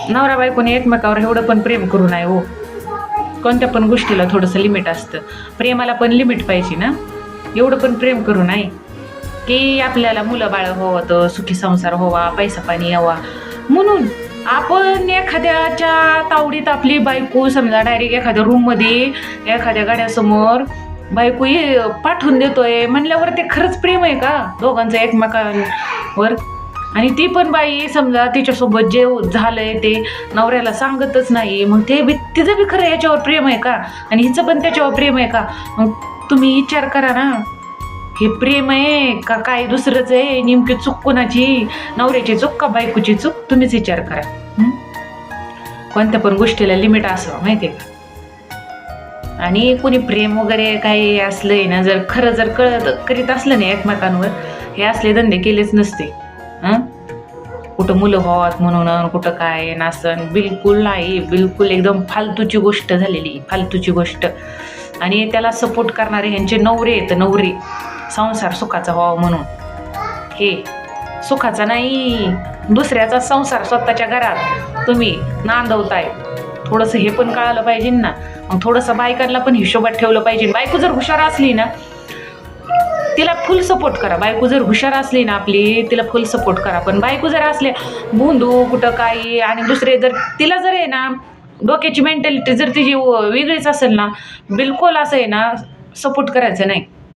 नवरा बायकोने एकमेकावर एवढं पण प्रेम करू नये हो. कोणत्या पण गोष्टीला थोडंसं लिमिट असतं. प्रेमाला पण लिमिट पाहिजे ना. एवढं पण प्रेम करू नये की आपल्याला मुलं बाळ व्हावं, सुखी संसार व्हावा, पैसा पाणी यावा म्हणून आपण एखाद्याच्या तावडीत आपली बायको समजा डायरेक्ट एखाद्या रूममध्ये एखाद्या गाड्यासमोर बायको पाठवून देतोय म्हणल्यावर ते खरंच प्रेम आहे का दोघांचं एकमेकांवर? आणि ती पण बाई समजा तिच्यासोबत जे झालंय ते नवऱ्याला सांगतच नाही, मग ते तिचं बी खरं याच्यावर प्रेम आहे का आणि हिचं पण त्याच्यावर प्रेम आहे का? मग तुम्ही विचार करा ना, हे प्रेम आहे का काय दुसरंच आहे? नेमकी चूक कोणाची? नवऱ्याची चूक का बायकोची चूक? तुम्हीच विचार करा. कोणत्या पण गोष्टीला लिमिट असावं माहिती आहे का? आणि कोणी प्रेम वगैरे काही असलंय ना, जर खरं जर करीत असलं नाही एकमेकांवर, हे असले धंदे केलेच नसते. कुठं मुलं व्हावात म्हणून कुठं काय नासन, बिलकुल नाही. बिलकुल एकदम फालतूची गोष्ट झालेली, फालतूची गोष्ट. आणि त्याला सपोर्ट करणारे ह्यांचे नवरे आहेत, नवरे संसार सुखाचा व्हावा म्हणून. हे सुखाचा नाही, दुसऱ्याचा संसार स्वतःच्या घरात तुम्ही नांदवताय. थोडंसं हे पण कळालं पाहिजे ना. मग थोडंसं बायकांना पण हिशोबात ठेवलं पाहिजे. बायको जर हुशार असली ना, तिला फुल सपोर्ट करा. बायको जर हुशार असली ना आपली, तिला फुल सपोर्ट करा. पण बायको जर असले भोंदू कुठं काही आणि दुसरे जर तिला जर आहे ना डोक्याची मेंटॅलिटी जर तिची वेगळीच असेल ना, बिलकुल असं आहे ना सपोर्ट करायचं नाही.